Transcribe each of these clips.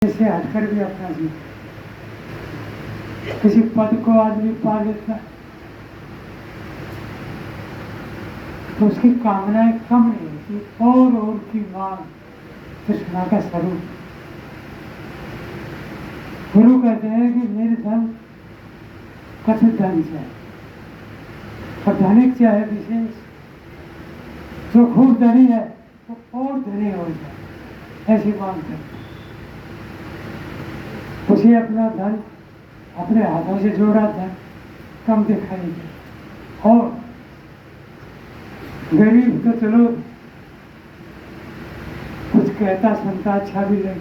से हटकर भी अपना जीवन, किसी पद को आदमी पा लेता है तो उसकी कामनाएं कम नहीं होती और की मांग तृष्णा का स्वरूप। गुरु कहते हैं कि मेरे धन कथित धन चाहे और धनिक चाहे विशेष, जो खूब धनी है वो और धनी हो जाए ऐसी मांग करते। उसे अपना धन अपने हाथों से जोड़ा धन कम दिखाई दे और गरीब तो चलो कुछ कहता सुनता अच्छा भी लगे,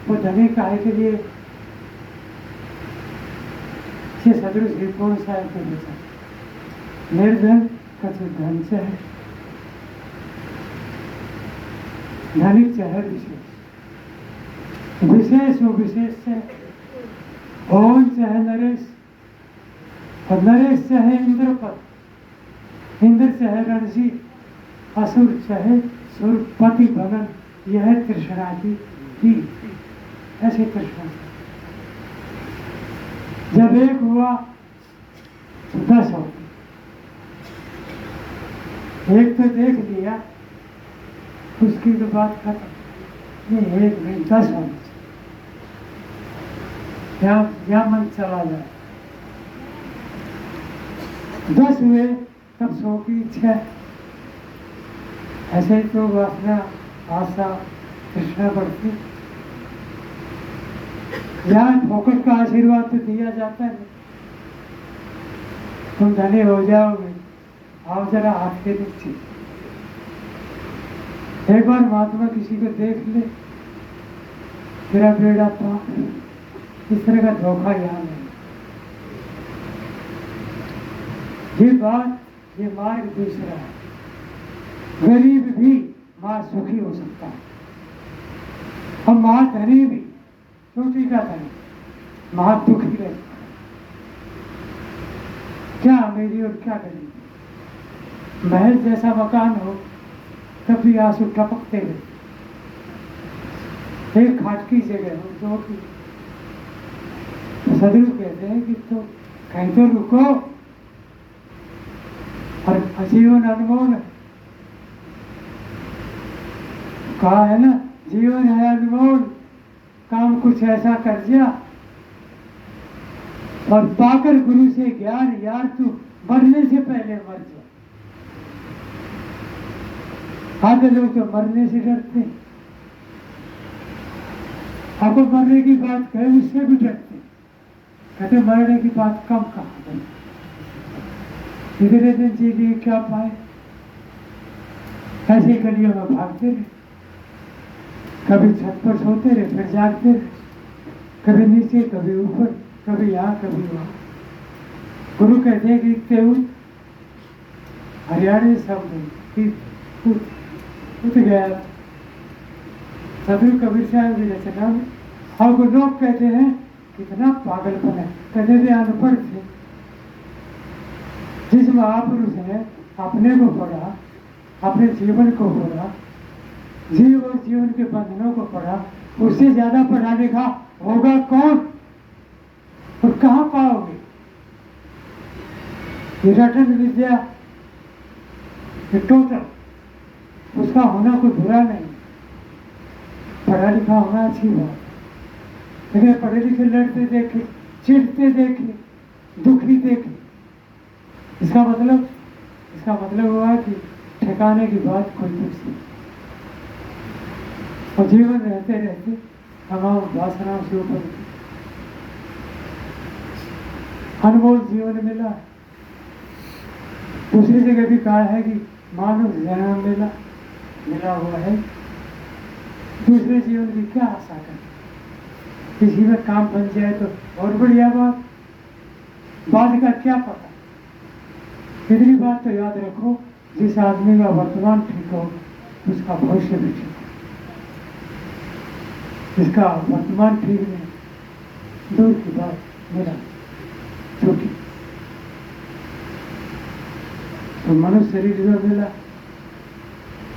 वो धनी काहे के लिए सदृश ही कौन सा है तो बेचा निर्धन कथित धन से है, धनिक चाहे विशेष, विशेष वो विशेष से भवन चाहे नरेश और नरेश चाहे इंद्रपद, इंद्र चाहे रणजीत, असुर चाहे सुरपति भवन, यह तृष्णा की ऐसी तृष्णा। जब एक हुआ तो 10 हो गए, एक तो देख लिया उसकी तो बात खत्म, नहीं एक नहीं 10 होने या मन चला जाए। 10 हुए तब 100 की इच्छा, ऐसे ही तो वासना आशा तृष्णा बढ़ती। यहाँ फोकट का आशीर्वाद तो दिया जाता है, तुम धनी हो जाओगे, आओ जरा हाथ के नीचे। एक बार महात्मा किसी को देख ले, तेरा बेड़ा था, इस तरह का धोखा यहाँ नहीं। ये बात, ये मार्ग दूसरा है। गरीब भी मां सुखी हो सकता है और मां धनी भी, चोटी का धनी मां दुखी रह सकता है। क्या अमीरी और क्या गरीबी। महल जैसा मकान हो तब भी आंसू टपकते रहे, एक खाट की जगह हो दो की। सदगुरु कहते हैं कि तो कहीं तो रुको, और जीवन अनमोल कहा है ना, जीवन है अनमोल, काम कुछ ऐसा कर दिया और पाकर गुरु से ज्ञान, यार तू मरने से पहले मर जा। आधे लोग तो मरने से डरते, आपको मरने की बात कहे उससे भी डरते, कहते मरने की बात कम कहा, इतने दिन जी लिए क्या पाए, ऐसे गलियों में भागते रहे, कभी छत पर सोते रहे फिर जागते रहे, कभी नीचे कभी ऊपर, कभी यहाँ कभी वहां। गुरु कहते हैं कि हरियाणवी शब्द उठ गया। सदगुरु कबीर साहब की रचना में और लोग कहते हैं कितना पागलपन है, कहते थे अनपढ़ थे। जिस महापुरुष ने अपने को पढ़ा, अपने जीवन को पढ़ा, जीव और जीवन के बंधनों को पढ़ा, उससे ज्यादा पढ़ा लिखा होगा कौन और कहाँ पाओगे। ये रटन विद्या, ये टोटल, उसका होना कोई बुरा नहीं, पढ़ा लिखा होना अच्छी बात। लेकिन पढ़े लिखे लड़ते देखे, चिढ़ते देखे, दुखी देखे, इसका मतलब हुआ कि ठिकाने की बात कोई दूसरी। और जीवन रहते रहते तमाम वासनाओं से ऊपर अनमोल जीवन मिला। दूसरी जगह भी कहा है कि मानव जन्म मिला हुआ है, दूसरे जीवन की क्या आशा करें। किसी में काम बन जाए तो और बढ़िया बात, बाद का क्या पता। इतनी बात तो याद रखो, जिस आदमी का वर्तमान ठीक हो उसका भविष्य भी ठीक हो। जिसका वर्तमान ठीक नहीं, दूर की बात, मेरा छोटी। तो मनुष्य शरीर जो मिला,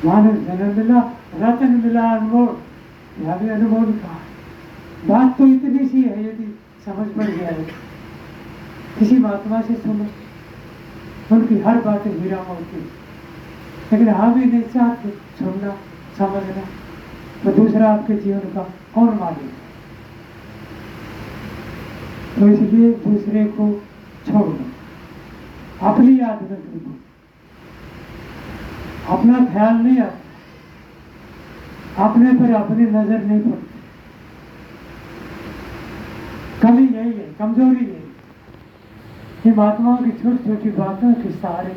मानव जन्म मिला, रतन मिला अनमोल, यह भी अनमोल कहा। तो इतनी सी है, यदि समझ पड़ गया है किसी महात्मा से सुनो, उनकी हर बात हीरा होती, लेकिन हम ही नहीं चाहते सुनना समझना, तो दूसरा आपके जीवन का कौन मालिक? तो इसलिए दूसरे को छोड़ दो, अपनी याद रख दो, अपना ख्याल नहीं आता, अपने पर अपनी नजर नहीं पड़ती। कमी यही है, कमजोरी यही। ये महात्माओं की छोटी छोटी बातों के सहारे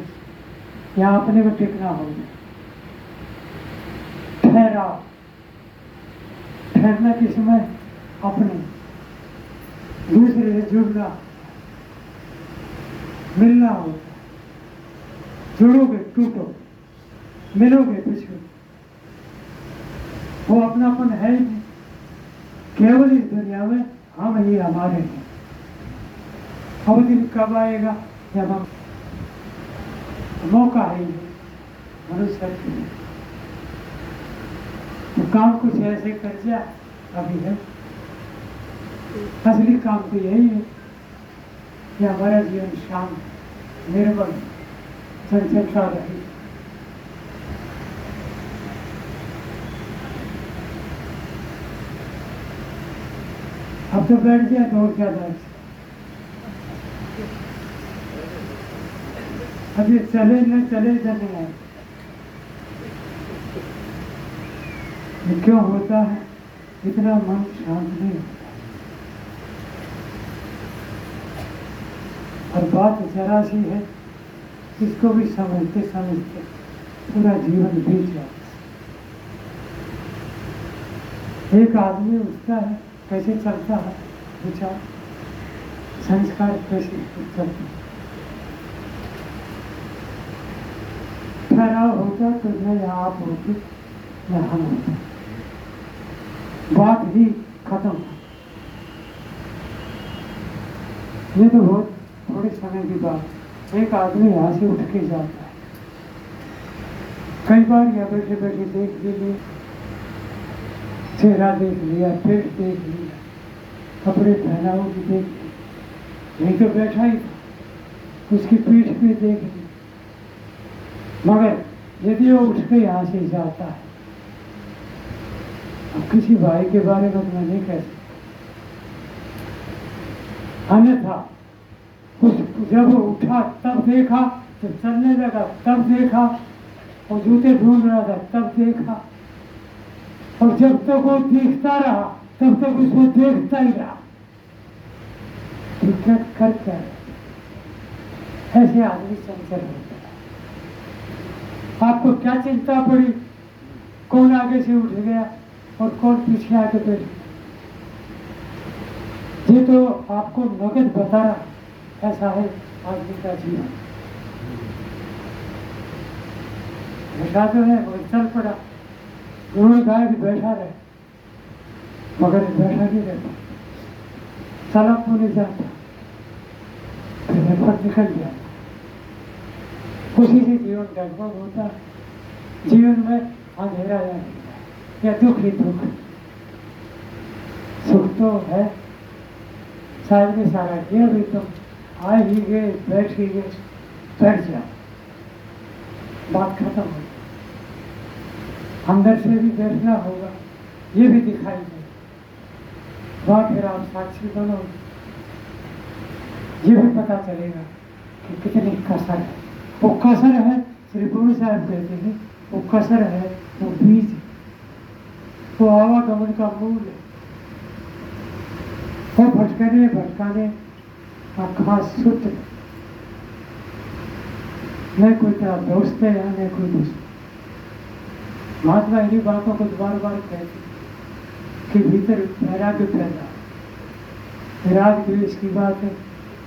यहाँ अपने को टिकना होगा। ठहरना के समय अपने दूसरे से जुड़ना, मिलना होगा। जुड़ोगे टूटो, मिलोगे पिछड़ो, वो अपनापन है ही नहीं। केवल इस दुनिया में हम ही हमारे हैं। अब दिन कब आएगा जब हम मौका है मनुष्य के लिए, तो काम कुछ ऐसे कर जा अभी है। असली काम तो यही है कि हमारा जीवन शांत निर्मल चंचलता रहे। अब तो बैठ गया तो और क्या दर्द, अभी चले न चले जाने आए। ये क्यों होता है? इतना मन शांत नहीं होता। और बात जरा सी है, इसको भी समझते समझते पूरा जीवन बीत जाता है। एक आदमी उठता है, कैसे चलता है विचार, संस्कार कैसे चलते हैं। ठहराव होता तो न आप होते न हम होते, बात ही खत्म। ये तो बहुत थोड़े समय की बात। एक आदमी यहाँ से उठ के जाता है, कई बार यहाँ बैठे बैठे देख लिए, चेहरा देख लिया, पेट देख लिया, कपड़े पहनाओ भी देख लिया, यही तो बैठा ही था, उसकी पीठ पे देख ली। मगर यदि वो उठ के यहाँ से जाता है, अब किसी भाई के बारे में मैं नहीं कह सकता, अन्यथा जब वो उठा तब देखा, जब चलने लगा तब देखा, और जूते ढूंढ रहा था तब देखा, और जब तक वो देखता रहा तब तक उसको देखता ही रहा। क्या कर क्या ऐसे आदमी चंचल होता है। आपको क्या चिंता पड़ी कौन आगे से उठ गया और कौन पीछे आके बैठ गया? ये तो आपको नगद बता रहा, ऐसा है आदमी का जीवन। बैठा तो है वो चल पड़ा, उन्होंने कहा कि बैठा रहे, मगर बैठा नहीं रहता, चला तो नहीं जाता, फिर फट निकल गया। उसी से जीवन गड़बड़ होता है। जीवन में अंधेरा या दुख ही दुख, सुख तो है शायद में सारा किया भी, तुम आ ही गए, बैठ ही गए, बैठ जाओ, बात खत्म हो। अंदर से भी बैठना होगा, ये भी दिखाई दे, वहां फिर आप साक्षी बनो, ये भी पता चलेगा कि कितनी कसर है। वो कसर है, श्री गुरु साहब कहते हैं, वो कसर है, वो बीज, वो आवागमन का मूल है। वो भटकाने का खास सूत्र, न कोई तेरा दोस्त है या न कोई दोस्त। महात्मा इन्हीं बातों को बार बार कहते कि भीतर वैराग्य पैदा, विराग द्वेष की बात है,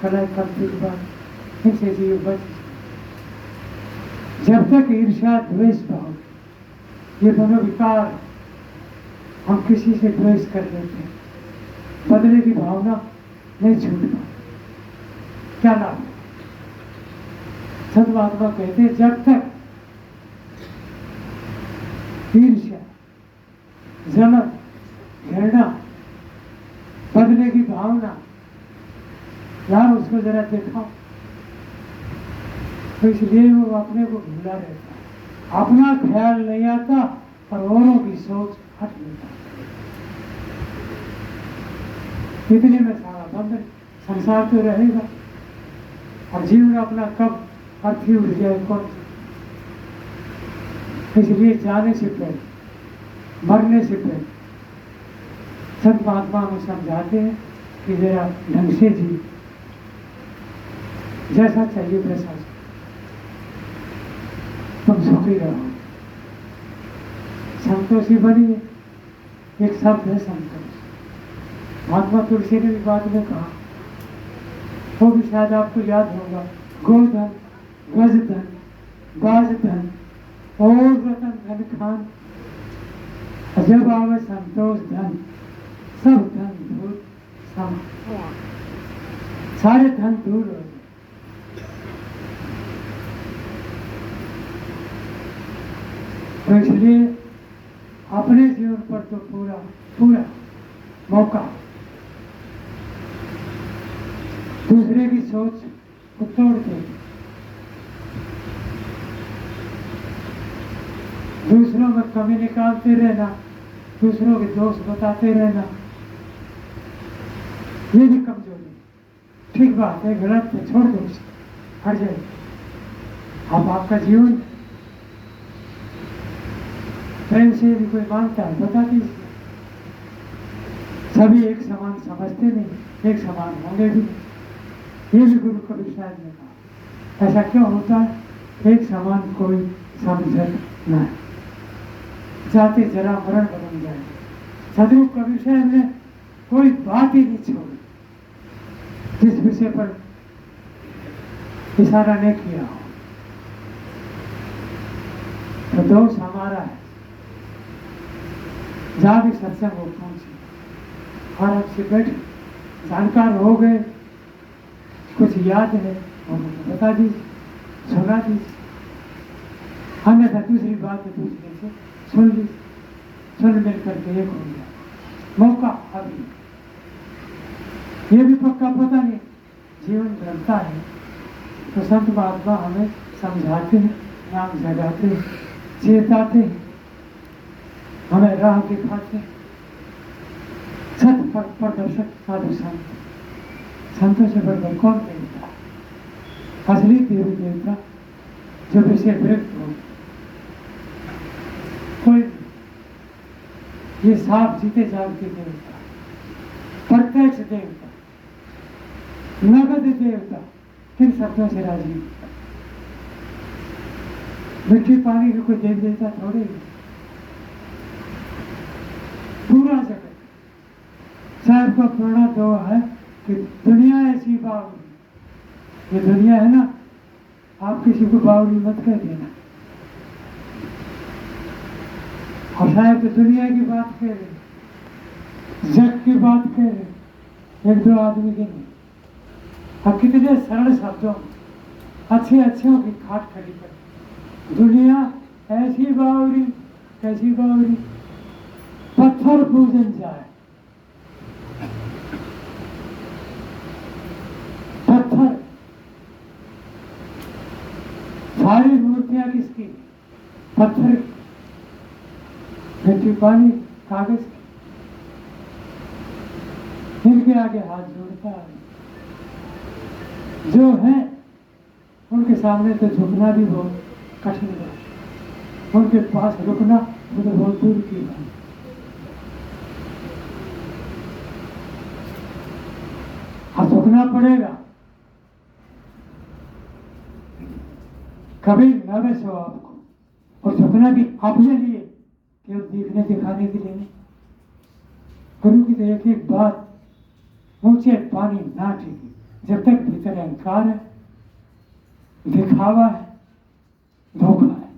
कलह कपटी की बात, इनसे जीव बच। जब तक ईर्ष्या द्वेष भाव, ये दोनों विकार, हम किसी से द्वेष कर लेते हैं, बदले की भावना नहीं छूट पाती, क्या लाभ? सद महात्मा कहते हैं जब तक ईर्ष्या, जलन, घृणा बदले की भावना, यार उसको जरा देखो। तो इसलिए वो अपने को भूला रहता है, अपना ख्याल नहीं आता और औरों की सोच हट लेता है। इतने में सारा बंधन संसार तो रहेगा और जीवन अपना कब अर्थी उठ जाए कौन। इसलिए जाने से पहले, मरने से पहले संत महात्मा में समझाते हैं कि जरा ढंग से जी, जैसा चाहिए वैसा जी, तुम सुखी रहो, संतोषी बनिए। एक शब्द है संतोष। महात्मा तुलसी ने भी बाद में कहा, वो भी शायद आपको याद होगा, गोधन, गजधन, बाजधन और रतन धन खान, जब आवे संतोष धन, सब धन दूर सम, सारे धन दूर हो गए। तो इसलिए अपने जीवन पर तो पूरा पूरा मौका, दूसरे की सोच को तोड़ के दूसरों में कमी निकालते रहना, दूसरों के दोष बताते रहना, ये भी कमजोरी। ठीक बात है, गलत है, छोड़ दो उसे, हट जाए। अब आपका जीवन प्रेम से भी कोई मांगता है, बता दीजिए। सभी एक समान समझते नहीं, एक समान होंगे भी। ये भी गुरु कबीर साहब ने कहा, ऐसा क्यों होता है? एक समान कोई समझत न जाते जरा मरण बदल जाए। सदगुरु कबीर साहब ने कोई बात ही नहीं छोड़ी जिस विषय पर इशारा नहीं किया हो। तो दोष हमारा है, जाके सत्संग को पहुंचे और आपसे बैठे, जानकार हो गए, कुछ याद है और बता दीजिए, सुना दीजिए, अन्यथा दूसरी बात है दूसरे से सुन लीजिए, सुन मिल करके एक हो गया। मौका अभी, ये भी पक्का पता नहीं, जीवन बनता है तो संत महात्मा हमें समझाते हैं, नाम जगाते हैं, चेताते हैं, हमें राह दिखाते हैं। सत पथ प्रदर्शक साधु संत, संतों से बढ़कर कौन देवता? असली देवी देवता जो विषय विरक्त हो, कोई ये साफ जीते जागते देवता, प्रत्यक्ष देवता, नगद देवता, किन शब्दों से राजी? मिट्टी पानी की कोई देव देवता थोड़े ही। पूरा जगत साहब का पुराना दुआ है कि दुनिया ऐसी बावरी, ये दुनिया है ना, आप किसी को बावरी मत कह देना। और साहब तो दुनिया की बात कह रहे, जग की बात कह रहे, एक दो आदमी के नहीं। अब कितने सरल शब्दों अच्छे अच्छों की खाट खड़ी कर, दुनिया ऐसी बावरी, कैसी बावरी, पत्थर पूजन जाए, पत्थर, सारी मूर्तियां किसकी? पत्थर, मिट्टी पानी कागज की। इनके आगे हाथ जोड़ता है, जो है उनके सामने तो झुकना भी बहुत कठिन है, उनके पास रुकना तो बहुत दूर की बात। हाँ, झुकना पड़ेगा, कभी नर्वस हो आपको, और झुकना भी अपने लिए, केवल देखने दिखाने के लिए नहीं। गुरु की तो एक एक बात, ऊंचे पानी ना टिके, जब तक भीतर अहंकार है, दिखावा है, धोखा है,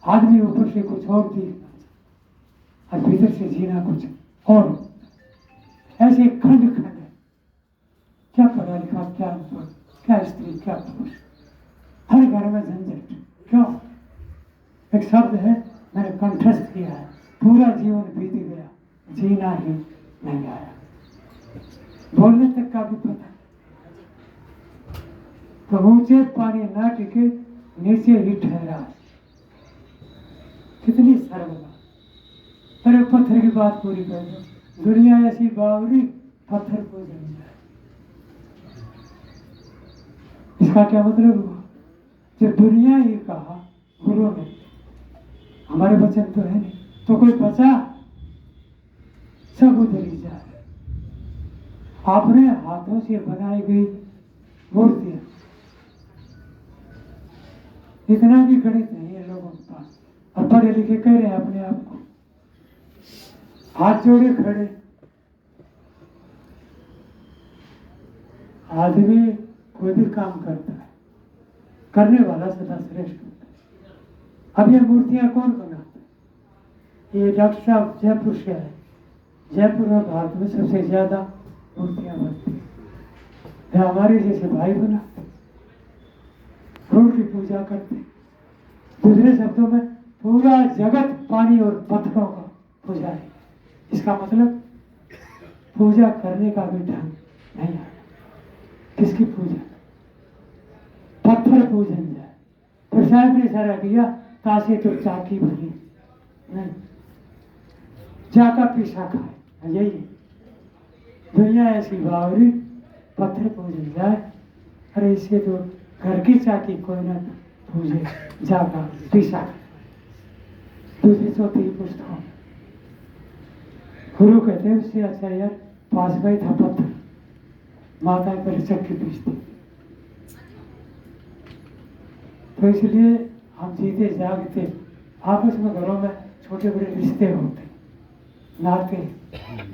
आदमी ऊपर से कुछ और दिखना और भीतर से जीना कुछ और, ऐसे खंड खंड है। क्या पढ़ा लिखा, क्या अनपढ़, क्या स्त्री, क्या पुरुष, हर घर में झंझट। क्यों? एक शब्द है मैंने कंठस्थ किया है, पूरा जीवन बीत गया, जीना ही नहीं आया। बोलने तक का भी पता। तो ऊंचे पानी ना टिके नीचे ही ठहरा। कितनी सरल बात। अरे पत्थर की बात पूरी कर दो। दुनिया ऐसी बावरी पत्थर को जल जाए। इसका क्या मतलब हुआ? जब दुनिया ही कहा गुरु ने, हमारे वचन तो है नहीं, तो कोई बचा? सब उधर ही जाए। अपने हाथों से बनाई गई मूर्तियां, इतना भी गणित नहीं है लोगों के पास। और पढ़े लिखे कह रहे हैं अपने आप को, हाथ जोड़े खड़े। आदमी कोई भी काम करता है, करने वाला सदा श्रेष्ठ होता है। अब ये मूर्तियां कौन बनाता है? ये डॉक्टर साहब जयपुर से आए। जयपुर में भारत में सबसे ज्यादा मूर्तियां बनती है। हमारे जैसे भाई बनाते, फूल की पूजा करते। दूसरे शब्दों में पूरा जगत पानी और पत्थरों का पूजा है। इसका मतलब पूजा करने का भी ढंग नहीं है। किसकी पूजा? पत्थर पूजन जाए। फिर साहब ने इशारा किया, तासे तो चाकी भरी नहीं, जाका पीसा खाए। यही है दुनिया ऐसी बावरी, पत्थर पूजन जाए। अरे इससे तो घर की चाकी कोई ना पूजे, जाका पीसा खाए। दूसरी चौथी पुस्तकों गुरु कहते हैं उससे अच्छा यार पास में था पत्थर, माता पर चक्की पीसती। तो इसलिए हम जीते जागते आपस में घरों में छोटे बड़े रिश्ते होते, नाते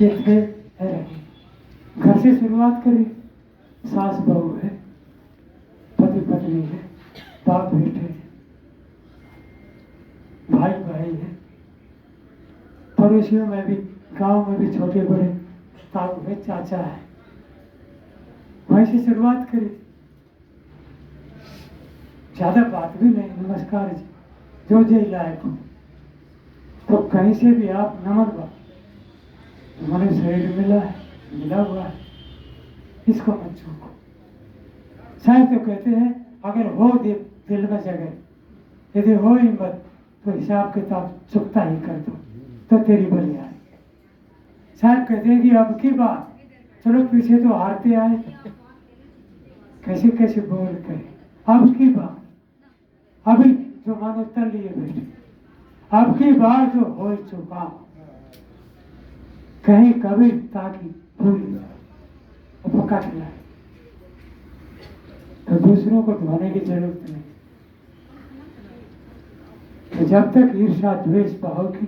ये थे रहे। घर से शुरुआत करें। सास बहू है, पति पत्नी है, बाप बेटे है, भाई भाई है, पड़ोसियों में भी, गांव में भी छोटे बड़े ताऊ है, चाचा है। वहीं से शुरुआत करें। ज्यादा बात भी नहीं, नमस्कार जी, जो जय लायक हो। तो कहीं से भी आप नमन बात, तुम्हारे शरीर मिला है, मिला हुआ है, इसको मत चूको। शायद तो कहते हैं अगर हो दिल में जगह, यदि हो हिम्मत तो हिसाब किताब चुकता ही कर दो, तो तेरी बलि आए। शायद कहते हैं कि अब की बात, चलो पीछे तो हारते आए, कैसे कैसे बोल कर, अब की बात, अभी जो मानो तल लिए बैठे, अब की बार जो हो चुका, कहीं कभी ताकि भूल जाए वो पकड़ लाए। तो दूसरों को धोने की जरूरत नहीं। तो जब तक ईर्ष्या द्वेष बहोगी,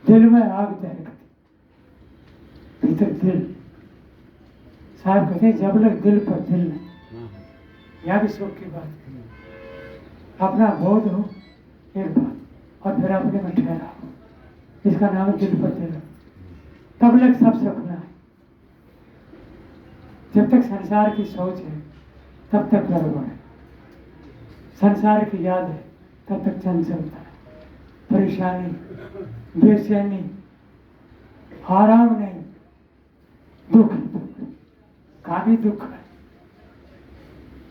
दिल में आग दहकती, भीतर दिल, साहब कहते हैं जब लग दिल पर दिल नहीं। यह भी सुख की बात है। अपना बोध हो एक बात, और फिर अपने में ठहरा हो, इसका नाम दिल पर दिल। तब लग सब सपना है। जब तक संसार की सोच है तब तक गड़बड़ है। संसार की याद है तब तक चंचलता है, परेशानी, बेचैनी, आराम नहीं, दुख का भी दुख है।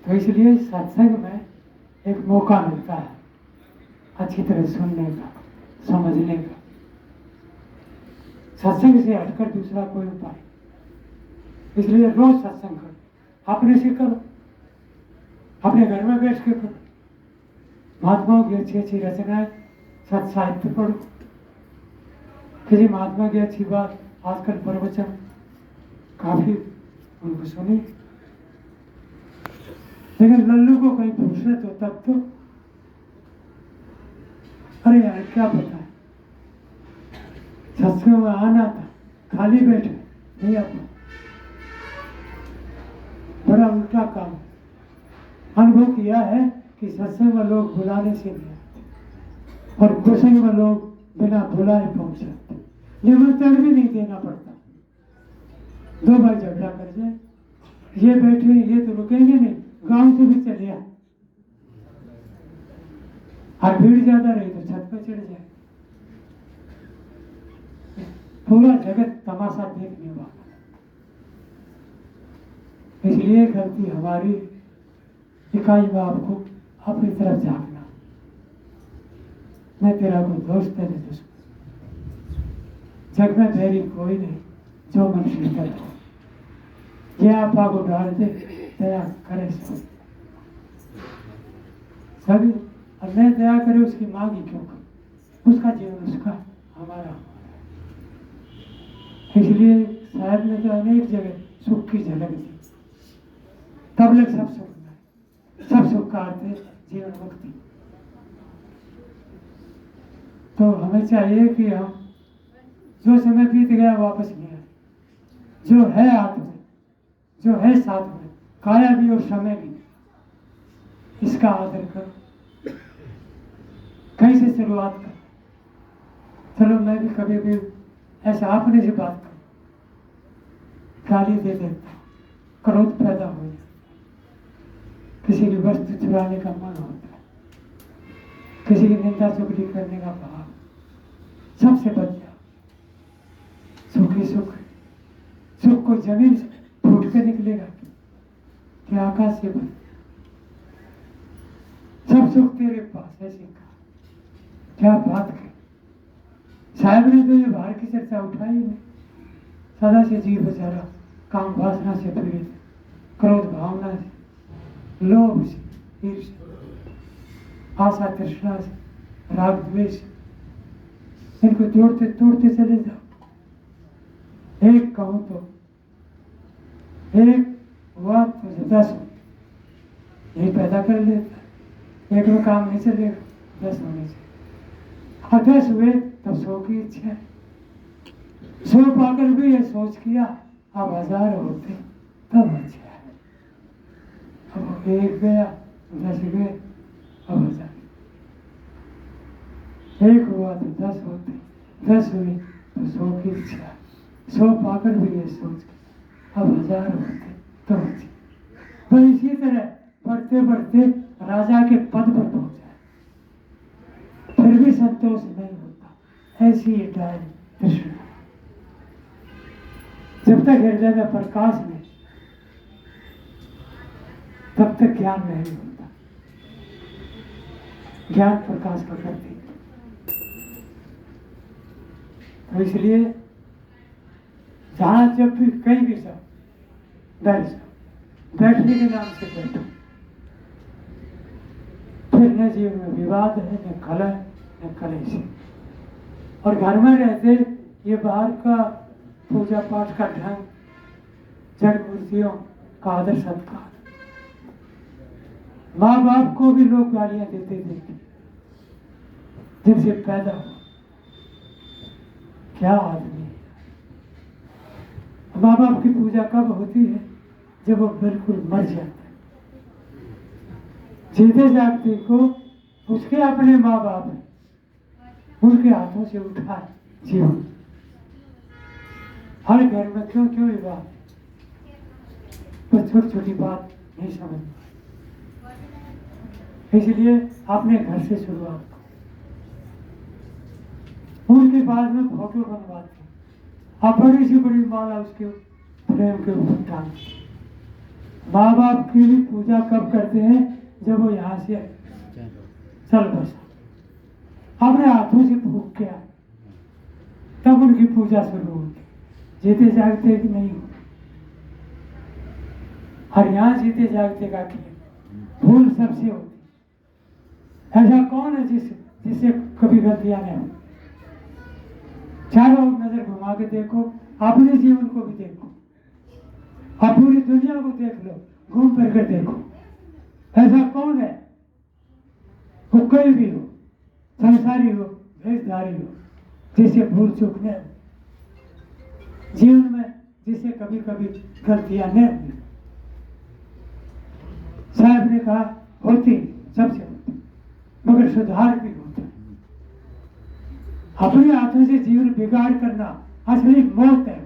तो इसलिए सत्संग में एक मौका मिलता है अच्छी तरह सुनने का, समझने का। सत्संग से हटकर दूसरा कोई उपाय, इसलिए रोज सत्संग करो, अपने से करो, अपने घर में बैठ के करो। महात्माओं की अच्छी अच्छी रचनाएं, सत साहित्य पढ़ो। किसी महात्मा की अच्छी बात, आजकल प्रवचन काफी उनको सुनी। लेकिन लल्लू को कहीं फुर्सत हो तब तो, अरे यार क्या पता है, सत्संग में आना था, खाली बैठे नहीं आता, बड़ा उल्टा काम। अनुभव किया है कि सत्संग में लोग बुलाने से नहीं आते, और प्रसंग में लोग बिना बुलाए पहुंच जाते, निमंत्रण भी नहीं देना पड़ता। दो बार झगड़ा कर जाए, ये बैठे ये तो रुकेंगे नहीं, गांव से भी चले आए, और भीड़ ज्यादा रही तो छत पर चढ़ जाए। पूरा जगत तमाशा देखने वाला, इसलिए गलती हमारी इकाई बाप को अपनी तरफ झांकना। मैं तेरा कोई दोस्त है नहीं दुश्मन, जग में मेरी कोई नहीं जो मन शीतल हो। ये आपा को डाल दे दया करे सभी, और मैं दया करे उसकी मांगी क्यों कर, उसका जीवन उसका हमारा। इसलिए साहब ने तो अनेक जगह सुख की झलक दी, तब लग सब सुख में, सब सुख का अर्थ है जीवन मुक्ति। तो हमें चाहिए कि हम जो समय बीत गया वापस नहीं आए, जो है आत्म में, जो है साथ में, काया भी और समय भी, इसका आदर करो। कैसे शुरुआत कर, चलो मैं भी कभी भी ऐसा अपने से बात करूं, गाली दे देता, क्रोध पैदा हो जाता, किसी की वस्तु चुराने का मन होता है, किसी की निंदा चुगली करने का भाव, सबसे बच जाओ। सुख ही सुख, सुख को जमीन से फूट के निकलेगा कि आकाश से बन, सब सुख तेरे पास है। सीखा क्या बात कर, साहब ने तो ये बाहर की चर्चा उठाई नहीं। सदा से जीव बेचारा काम वासना से पीड़ित, क्रोध भावना से, लोभ से, ईर्ष्या, आशा तृष्णा से, राग द्वेष, इनको तोड़ते तोड़ते चले जाओ। एक कहूं तो एक हुआ तो 10 यही पैदा कर लेता, एक में काम नहीं चलेगा, 10 होने से। 10 हुए तब 100 की इच्छा है, 100 पाकर भी ये सोच किया अब 1000 होते तब अच्छा है। अब 1 गया, 10 गए, अब 1000। 1 हुआ तो 10 होते, 10 हुए तो 100 की इच्छा, 100 पाकर भी ये सोच अब 1000 होते तो अच्छे। तो इसी तरह बढ़ते बढ़ते राजा के पद पर पहुंचा, फिर भी संतोष नहीं होता। ऐसी डाल कृष्ण, जब तक हृदय में प्रकाश नहीं तब तक ज्ञान नहीं होता। ज्ञान प्रकाश को करती, तो इसलिए जहां जब भी कहीं भी जाओ, बैठ जाओ, बैठने के नाम से बैठो, फिर न जीवन में विवाद है, न कलह, न कलेश। और घर में रहते ये बाहर का पूजा पाठ का ढंग, जड़ मूर्तियों का आदर सत्कार, माँ बाप को भी लोग गालियां देते देखे जिनसे पैदा हो, क्या आदमी है। माँ बाप की पूजा कब होती है, जब वो बिल्कुल मर जाता है। जीते जागते को उसके अपने माँ बाप है, उनके हाथों से उठा जीवन। हर घर में क्यों क्यों ये बात, बस छोटी छोटी बात नहीं समझ, इसलिए अपने घर से शुरुआत करो। उनके बाद में फोटो बनवाते, आप बड़ी से बड़ी माला उसके प्रेम के ऊपर टांगते। माँ बाप की भी पूजा कब करते हैं, जब वो यहाँ से चल बसा, अपने हाथों से फूक के आए, तब उनकी पूजा शुरू होती। जीते जागते कि नहीं हो, और यहाँ जीते जागते का किया भूल सबसे होती। ऐसा कौन है जिससे कभी गलतियां नहीं होती। चारों ओर नजर घुमा के देखो, अपने जीवन को भी देखो, आप पूरी दुनिया को देख लो, घूम फिर कर देखो, ऐसा कौन है, वो कोई भी हो, संसारी हो, भेषधारी हो, जिसे भूल चूक नहीं, जीवन में जिसे कभी कभी गलतियां नहीं हुई। साहब ने कहा होती, सबसे होती, मगर सुधार भी होता है। अपने हाथों से जीवन बिगाड़ करना असली मौत है।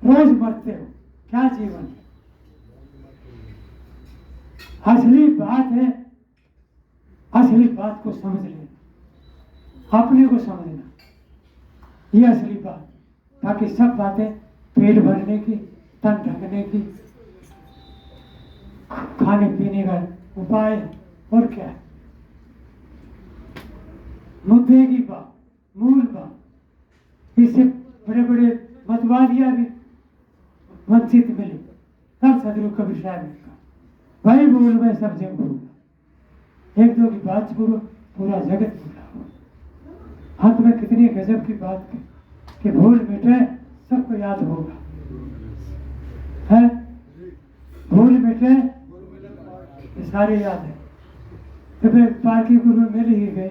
रोज मरते हो, क्या जीवन है। असली बात है, असली बात को समझ लेना, अपने को समझना, ये असली बात। बाकी सब बातें पेट भरने की, तन ढकने की, खाने पीने का उपाय और क्या है। मुद्दे की बात, मूल बात, इससे बड़े बड़े मतवादियां भी वंचित मिले। तब सदगुरु कबीर साहब ने कहा भाई बोल मैं सब जग बोला, एक दो की बात छोड़ो पूरा जगत बोला। अंत में कितनी गजब की बात की कि भूल मिटे सबको याद होगा, है भूल मिटे सारे याद है। तो फिर पार्टी गुरु मिल ही गए,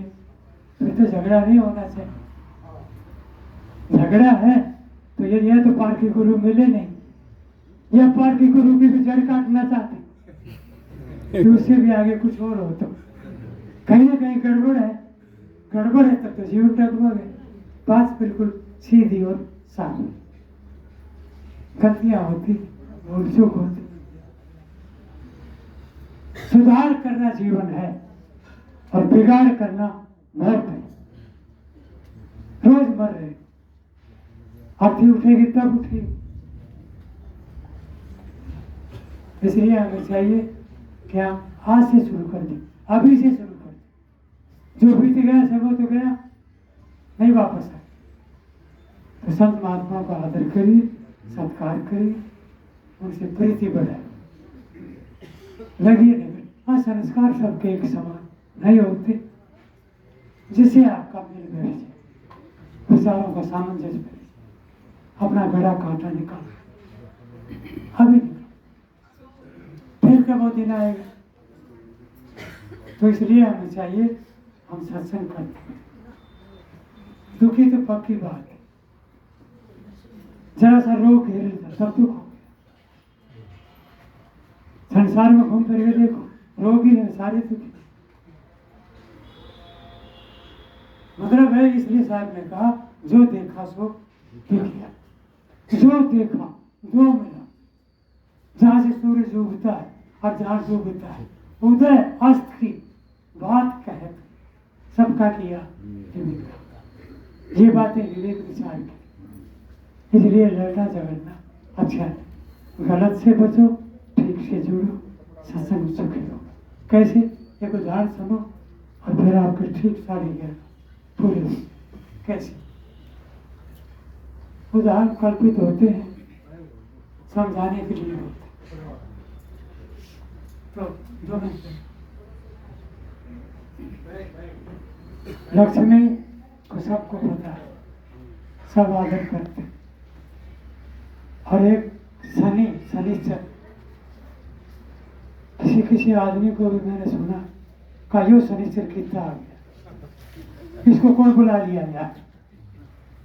फिर तो झगड़ा नहीं होना चाहिए। झगड़ा है तो ये तो पार्टी गुरु मिले नहीं, या पार्टी गुरु की भी जड़ काटना चाहते तो उससे भी आगे कुछ और हो तो कहीं ना कहीं गड़बड़ है। गड़बड़ है तब तो जीवन डगमग है। बात बिल्कुल सीधी और साफ, गलतियां होती, भूल चूक होती। सुधार करना जीवन है और बिगाड़ करना मौत है। रोज मर रहे, आरती उठेगी तब उठेगी। इसलिए हमें चाहिए कि हम आज से शुरू कर दें, अभी से शुरू कर दें। जो बीत गया सब वो तो गया, नहीं वापस आए। तो संत महात्माओं का आदर करिए, सत्कार करिए, उनसे प्रीति बढ़ाए, लगिए नहीं। हाँ, संस्कार सबके एक समान नहीं होते, जिसे आपका मिल बैठ जाए, विचारों का सामंजस्य बैठे, अपना गड़ा कांटा निकाल, अभी निकाल, फिर कब वो दिन आएगा। तो इसलिए हमें चाहिए हम सत्संग करते हैं। दुखी तो पक्की बात है, जरा सा रोग घेर लेता सब दुख हो गया। संसार में घूम फिर के देखो, रोगी है सारे दुखी। मतलब है, इसलिए साहब ने कहा जो देखा सो किया, जो देखा जो मिला। जहां से सूरज उगता है और जहां डूबता है, उदय अस्त की बात कहत सबका किया ये बातें विवेक विचार की। इसलिए लड़ना झगड़ना अच्छा है, गलत से बचो, ठीक से जुड़ो, सत्संग सुखी हो। कैसे, एक उदाहरण सुनो और फिर आपके ठीक सारी गया पूरे हो। कैसे उदाहरण कल्पित होते हैं, समझाने के लिए होते हैं। तो दो मिनट, लक्ष्मी को सबको पता है, सब आदर करते हैं। और एक शनिश्चर, किसी आदमी को भी मैंने सुना का यो शनिश्चर कितना आ गया, इसको कौन बुला लिया यार,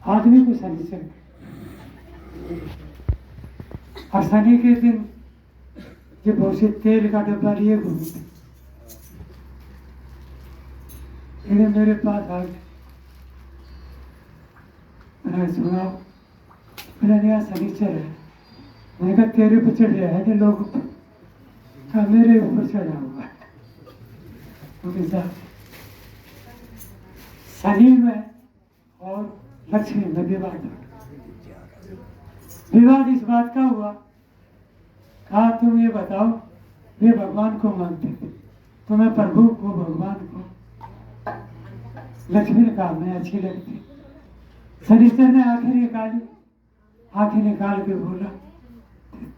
आदमी को शनिश्चर। और शनि के दिन ये बहुत से तेल का डब्बा लिए घूमते, इन्हें मेरे पास आ गए, मैंने सुना, मैंने नया शनिश्चर है। मैंने कहा तेरे पर चढ़ रहा है लोग, कहा मेरे ऊपर चढ़ा हुआ है। शनि में और लक्ष्मी में विवाद, विवाद इस बात का हुआ, कहा तुम ये बताओ, वे भगवान को मानते थे, तुम्हें प्रभु को भगवान को, लक्ष्मी ने कहा मैं अच्छी लगती। शनिश्चर ने आंखें निकाली, आंखें निकाल के बोला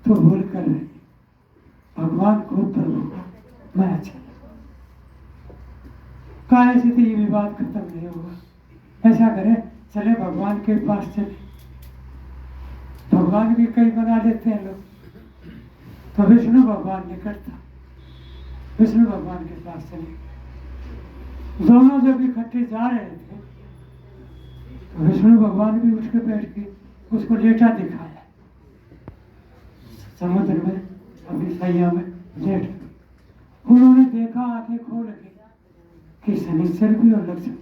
तो भूल कर रही, भगवान को प्रभु को मैं अच्छा। कहा ऐसे तो ये विवाद खत्म नहीं होगा, ऐसा करें चले भगवान के पास चले। भगवान भी कई बना लेते हैं लोग, तो विष्णु भगवान निकट था, विष्णु भगवान के पास चले। दोनों जब इकट्ठे जा रहे थे तो विष्णु भगवान भी उठ के बैठ के उसको लेटा दिखाया समुद्र में, अभी सैया में लेट। उन्होंने देखा आंखें खोल के कि शनिश्चर भी और लक्ष्मी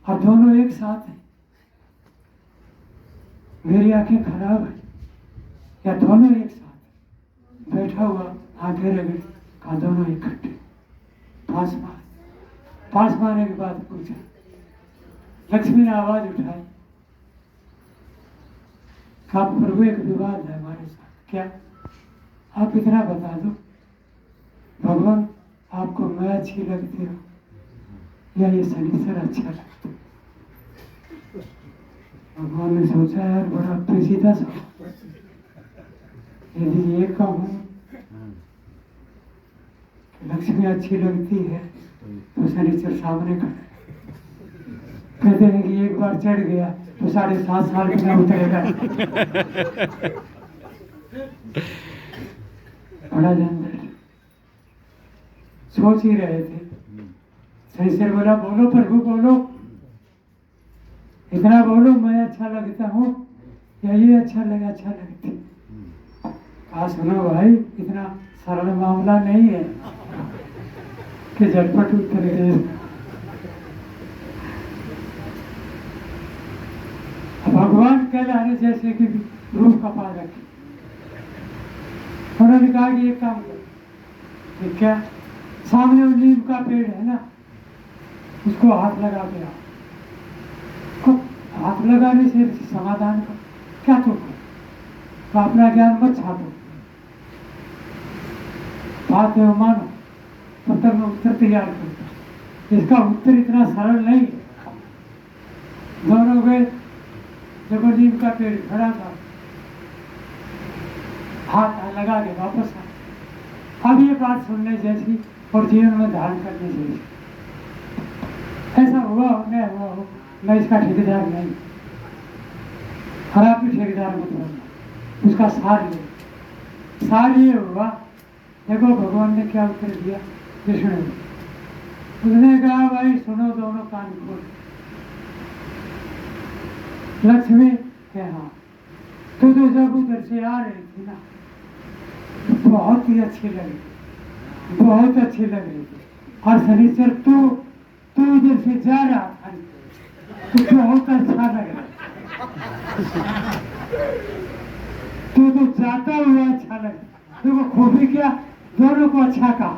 और दोनों एक साथ हैं। मेरी आंखें खराब है या दोनों एक साथ? बैठा हुआ आंखें रगड़, कहा दोनों इकट्ठे। पास मारने के बाद पूछा, लक्ष्मी ने आवाज उठाई, कहा प्रभु एक विवाद है हमारे साथ। क्या? आप इतना बता दो भगवान आपको मैं अच्छी लगती हूँ या ये शनिचर अच्छा लगता है? भगवान ने सोचा यार बड़ा पेचीदा सा, यदि ये कहूँ लक्ष्मी अच्छी लगती है तो शनिचर सामने खड़ा। कहते हैं कि एक बार चढ़ गया तो 7.5 साल बिना उतरेगा। बड़ा झंझट। सोच ही रहे थे। शनिचर बोला बोलो प्रभु बोलो, इतना बोलो मैं अच्छा लगता हूँ या ये अच्छा लगती। कहा सुनो भाई इतना सरल मामला नहीं है कि झटपट उत्तर दे। भगवान कहलाने जैसे कि रूप का पा रखे। उन्होंने कहा कि एक काम करो, ये क्या सामने वो नीम का पेड़ है ना, उसको हाथ लगा के आओ। हाथ लगाने से समाधान का क्या तो अपना ज्ञान मत छापो, बात है मानो, तब तक मैं उत्तर तैयार करता। इसका उत्तर इतना सरल नहीं है। दोनों गए, जब नीम का पेड़ खड़ा था, हाथ लगा के वापस आ। अब ये बात सुनने जैसी और जीवन में धारण करने जैसी। ऐसा हुआ हो नहीं हुआ हो, मैं इसका ठेकेदार नहीं, और आप भी ठेकेदार मत बनना। उसका सार ये हुआ। देखो भगवान ने क्या उत्तर दिया कृष्ण ने। उसने कहा भाई सुनो दोनों कान खोल। लक्ष्मी के हाँ तू तो जब उधर से आ रही थी ना बहुत ही अच्छी लगी, बहुत अच्छी लग रही थी। और शनिचर तू इधर से जा रहा था तो बहुत अच्छा लग रहा। तू तो जाता हुआ अच्छा लगा। देखो खूबी क्या, दोनों को अच्छा कहा।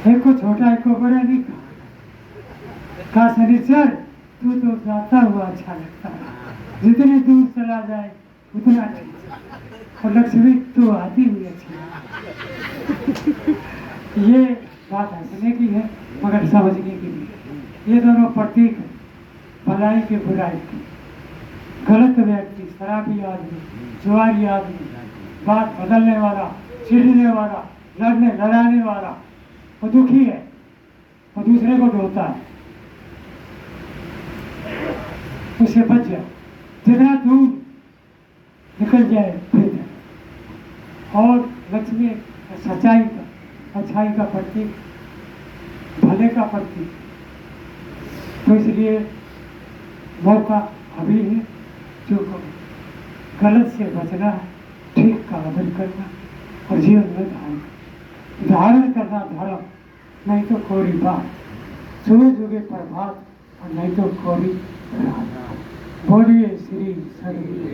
एक को छोटा एक को बड़ा नहीं कहा। शनिचर तू तो जाता हुआ अच्छा लगता है, जितनी दूर चला जाए उतना अच्छा। और लक्ष्मी तू आती हुई अच्छी। ये बात हंसने की है मगर समझने की नहीं। ये दोनों प्रतीक है भलाई के बुराई की। गलत व्यक्ति, शराबी आदमी, जुआरी आदमी, बात बदलने वाला, चिढ़ने वाला, लड़ाने वाला, वो दुखी है, वो दूसरे को ढोता है। उसे बच जाए, जितना दूर निकल जाए बेहतर। और लक्ष्मी सच्चाई का, अच्छाई का प्रतीक, भले का प्रतीक। तो इसलिए मौका अभी है जो गलत से बचना है, ठीक का आदर करना और जीवन में धारण करना धर्म, नहीं तो कोरी बात। सूरज उगे प्रभात और नहीं तो कोरी रात। बोलिए श्री सदगुरु।